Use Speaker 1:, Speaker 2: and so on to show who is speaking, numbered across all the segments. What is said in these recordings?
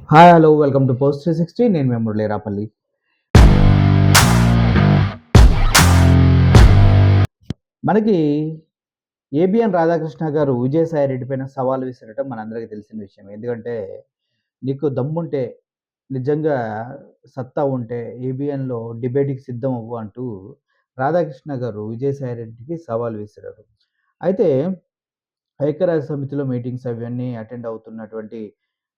Speaker 1: Hi hello welcome to post 360. నేను మీ మురళీరాపల్లి. మనకి ABN Radhakrishna గారు విజయసాయి రెడ్డి పైన సవాల్ విసరటం మనందరికీ తెలిసిన విషయం. ఎందుకంటే నీకు దమ్ముంటే నిజంగా సత్తా ఉంటే ఏబిఎన్‌లో డిబేట్‌కి సిద్ధం అవ్వు అంటూ రాధాకృష్ణ గారు విజయసాయి రెడ్డికి సవాల్ విసిరారు. అయితే ఐక్యరాజ్య సమితిలో మీటింగ్స్ అవన్నీ అటెండ్ అవుతున్నటువంటి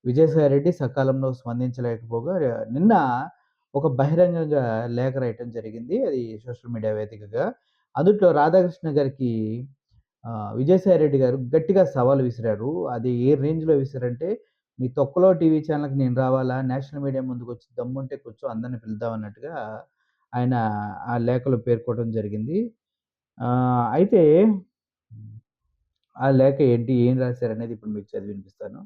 Speaker 1: విజయసాయి రెడ్డి సకాలంలో స్పందించలేకపోగా నిన్న ఒక బహిరంగంగా లేఖ రాయటం జరిగింది. అది సోషల్ మీడియా వేదికగా. అందుట్లో రాధాకృష్ణ గారికి విజయసాయి రెడ్డి గారు గట్టిగా సవాల్ విసిరారు. అది ఏ రేంజ్‌లో విసిరారంటే, "నీ తొక్కలో టీవీ ఛానల్‌కి నేను రావాలా? నేషనల్ మీడియా ముందుకొచ్చి దమ్ముంటే కూర్చో అందరిని పిలుద్దాం" అన్నట్టుగా ఆయన ఆ లేఖలో పేర్కోవడం జరిగింది. అయితే ఆ లేఖ ఏంటి? ఏం రాశారనేది ఇప్పుడు మీకు చదివి వినిపిస్తాను.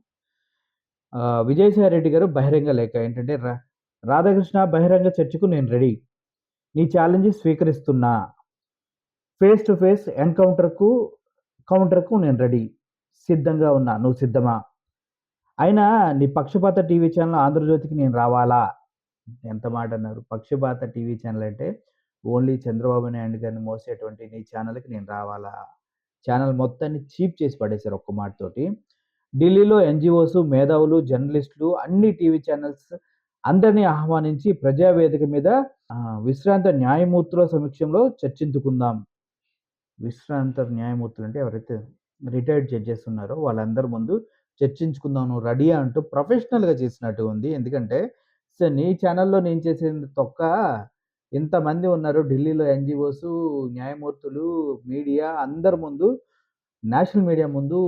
Speaker 1: విజయసాయి రెడ్డి గారు బహిరంగ లేఖ ఏంటంటే, రాధాకృష్ణ బహిరంగ చర్చకు నేను రెడీ. నీ ఛాలెంజ్ స్వీకరిస్తున్నా. ఫేస్ టు ఫేస్ కౌంటర్‌కు నేను రెడీ. సిద్ధంగా ఉన్నా. నువ్వు సిద్ధమా? అయినా నీ పక్షపాత టీవీ ఛానల్ 'ఆంధ్రజ్యోతి'కి నేను రావాలా? ఎంత మాటన్నారు. పక్షపాత టీవీ ఛానల్ అంటే ఓన్లీ చంద్రబాబు నాయుడు గారిని మోసేటువంటి నీ ఛానల్‌కి నేను రావాలా? ఛానల్ మొత్తాన్ని చీప్ చేసి పడేశారు ఒక్క మాటతోటి. ఢిల్లీలో ఎన్‌జీఓస్, మేధావులు, జర్నలిస్టులు అన్ని టీవీ ఛానల్స్ అందరిని ఆహ్వానించి ప్రజావేదిక మీద విశ్రాంత న్యాయమూర్తుల సమక్షంలో చర్చించుకుందాం. విశ్రాంత న్యాయమూర్తులంటే ఎవరైతే రిటైర్డ్ జడ్జెస్ ఉన్నారో వాళ్ళందరి ముందు చర్చించుకుందాం. నువ్వు రెడీయా? అంటూ ప్రొఫెషనల్‌గా చేసినట్టు ఉంది. ఎందుకంటే నీ ఛానల్‌లో నేను చేసింది తొక్క ఇంతమంది ఉన్నారు. ఢిల్లీలో ఎన్‌జీఓసు, న్యాయమూర్తులు, మీడియా అందరి ముందు నేషనల్ మీడియా ముందు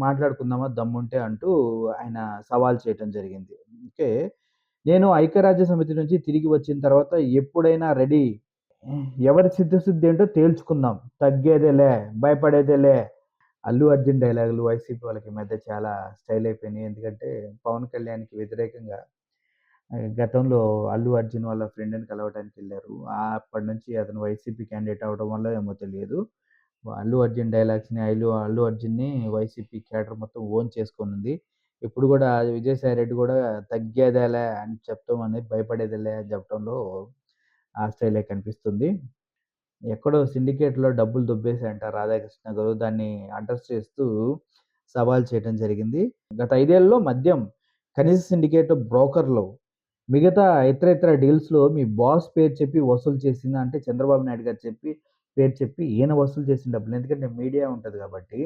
Speaker 1: మాట్లాడుకుందామా దమ్ముంటే అంటూ ఆయన సవాల్ చేయటం జరిగింది. ఓకే. నేను ఐక్యరాజ్య సమితి నుంచి తిరిగి వచ్చిన తర్వాత ఎప్పుడైనా రెడీ. ఎవరి చిత్తశుద్ధి ఏంటో తేల్చుకుందాం. తగ్గేదేలే, భయపడేదేలే. అల్లు అర్జున్ డైలాగులు వైసీపీ వాళ్ళకి ఈ మధ్య చాలా స్టైల్ అయిపోయినాయి. ఎందుకంటే పవన్ కళ్యాణ్‌కి వ్యతిరేకంగా గతంలో అల్లు అర్జున్ వాళ్ళ ఫ్రెండ్‌ని కలవటానికెళ్లారు. అప్పటినుంచి అతను వైసీపీ క్యాండిడేట్ అవ్వడం వల్లో ఏమో తెలియదు. అల్లు అర్జున్ డైలాగ్స్‌ని అల్లు అర్జున్‌ని వైసీపీ క్యాడర్ మొత్తం ఓన్ చేసుకొనుంది. ఇప్పుడు గూడా విజయసాయి రెడ్డి గూడా తగ్గేదేలే అని చెప్తాం అనేది భయపడేదేలే అని చెప్పడంలో ఆ స్టైలే కనిపిస్తుంది. ఎక్కడో సిండికేట్‌లో డబ్బులు దొబ్బేసాయంట రాధాకృష్ణ గారు. దాన్ని అడ్రెస్ చేస్తూ సవాల్ చేయటం జరిగింది. గత 5 ఏళ్లలో మద్యం, ఖనిజ సిండికేట్, బ్రోకర్‌లు, మిగతా ఇతరితర డీల్స్‌లో మీ బాస్ పేరు చెప్పి వసూలు చేసిందా అంటే చంద్రబాబు నాయుడు గారు పేరు చెప్పి ఈయన వసూలు చేసిన డబ్బులు. ఎందుకంటే మీడియా ఉంటది కాబట్టి,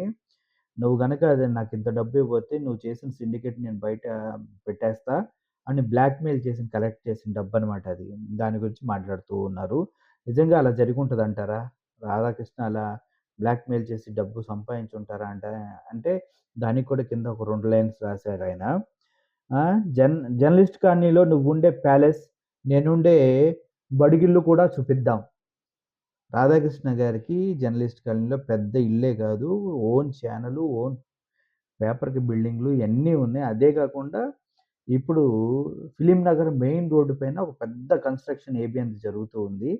Speaker 1: నువ్వు గనక అది నాకింత డబ్బు ఇవ్వకపోతే నువ్వు చేసిన సిండికేట్ నేను బయట పెట్టేస్తా అని బ్లాక్‌మెయిల్ చేసి కలెక్ట్ చేసిన డబ్బనమాట అది. దాని గురించి మాట్లాడుతూ ఉన్నారు. నిజంగా అలా జరిగుంటదంటారా? రాధాకృష్ణ అలా బ్లాక్‌మెయిల్ చేసి డబ్బు సంపాదించుంటారా అంటే దానికి కూడా కింద ఒక 2 లైన్స్ రాసారాయన. ఆ! జర్నలిస్ట్ కాలనీలో నువ్వుండే ప్యాలెస్, నేనుండే బడిగిల్లు కూడా చూపిద్దాం. రాధాకృష్ణ గారికి జర్నలిస్ట్ కాలనీలో పెద్ద ఇల్లే కాదు. ఓన్ ఛానెలు, ఓన్ పేపర్‌కి బిల్డింగ్‌లు ఇయన్నీ ఉన్నాయి. అదే కాకుండా ఇప్పుడు ఫిల్మ్ నగర్ మెయిన్ రోడ్డు పైన ఒక పెద్ద కన్‌స్ట్రక్షన్ ఏబిఎన్‌ది జరుగుతూ ఉంది.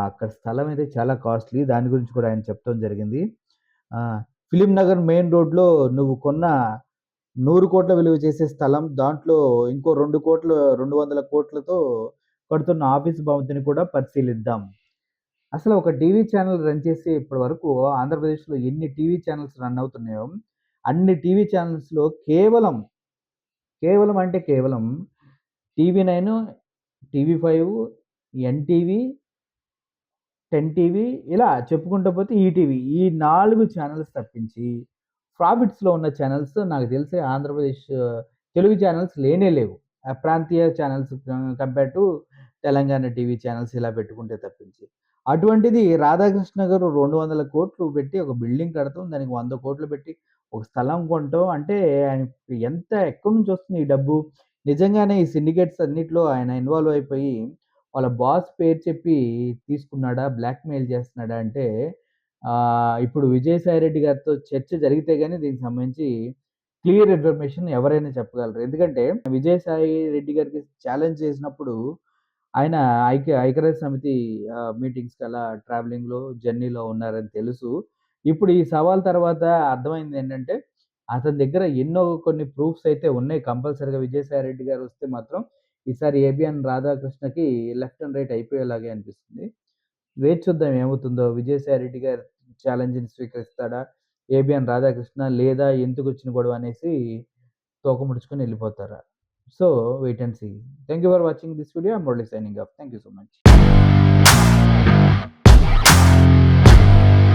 Speaker 1: అక్కడ స్థలం అయితే చాలా కాస్ట్‌లీ. దాని గురించి కూడా ఆయన చెప్పడం జరిగింది. ఆ! ఫిల్మ్ నగర్ మెయిన్ రోడ్‌లో నువ్వు కొన్న 100,00,00,000 విలువ చేసే స్థలం, దాంట్లో ఇంకో 200,00,00,000తో కడుతున్న ఆఫీస్ భవంతిని కూడా పరిశీలిద్దాం. అసలు ఒక టీవీ ఛానెల్ రన్ చేసి ఇప్పటి వరకు ఆంధ్రప్రదేశ్‌లో ఎన్ని టీవీ ఛానెల్స్ రన్ అవుతున్నాయో, అన్ని టీవీ ఛానెల్స్‌లో కేవలం అంటే కేవలం టీవీ9, టీవీ5, ఎన్‌టీవీ, 10 టీవీ ఇలా చెప్పుకుంటూ పోతే ఈటీవీ. ఈ 4 ఛానెల్స్ తప్పించి ప్రాఫిట్స్‌లో ఉన్న ఛానెల్స్ నాకు తెలిసి ఆంధ్రప్రదేశ్ తెలుగు ఛానెల్స్ లేనే లేవు. ప్రాంతీయ channels compare to Telangana TV channels ఇలా పెట్టుకుంటే తప్పించి. అటువంటిది రాధాకృష్ణ గారు 200,00,00,000 పెట్టి ఒక బిల్డింగ్ కడతాం. దానికి 100,00,00,000 పెట్టి ఒక స్థలం కొంటాం. అంటే ఆయనకి ఎక్కడి నుంచి వస్తుంది ఈ డబ్బు? నిజంగానే ఈ సిండికేట్స్ అన్నిట్లో ఆయన ఇన్వాల్వ్ అయిపోయి వాళ్ళ బాస్ పేరు చెప్పి తీసుకున్నాడా? బ్లాక్‌మెయిల్ చేస్తున్నాడా? అంటే ఇప్పుడు విజయసాయి రెడ్డి గారితో చర్చ జరిగితే గాని దీనికి సంబంధించి క్లియర్ ఇన్ఫర్మేషన్ ఎవరైనా చెప్పగలరు. ఎందుకంటే విజయసాయి రెడ్డి గారికి ఛాలెంజ్ చేసినప్పుడు ఆయన ఐక్యరాజ్య సమితి మీటింగ్స్‌కి అలా ట్రావెలింగ్‌లో, జర్నీలో ఉన్నారని తెలుసు. ఇప్పుడు ఈ సవాల్ తర్వాత అర్థమైందేంటంటే అతని దగ్గర ఎన్నో కొన్ని ప్రూఫ్స్ అయితే ఉన్నాయి. కంపల్సరీగా విజయసాయి రెడ్డి గారు వస్తే మాత్రం ఈసారి ఏబిఎన్ రాధాకృష్ణకి లెఫ్ట్ అండ్ రైట్ అయిపోయేలాగే అనిపిస్తుంది. వేచి చూద్దాం ఏమవుతుందో. విజయసాయి రెడ్డి గారు ఛాలెంజ్‌ని స్వీకరిస్తాడా? ఏబిఎన్ రాధాకృష్ణ లేదా ఎందుకొచ్చిన గొడవ అనేసి తోక ముడుచుకొని ఎళ్ళిపోతారా? So, wait and see. Thank you for watching this video. I'm Murali signing off. Thank you so much.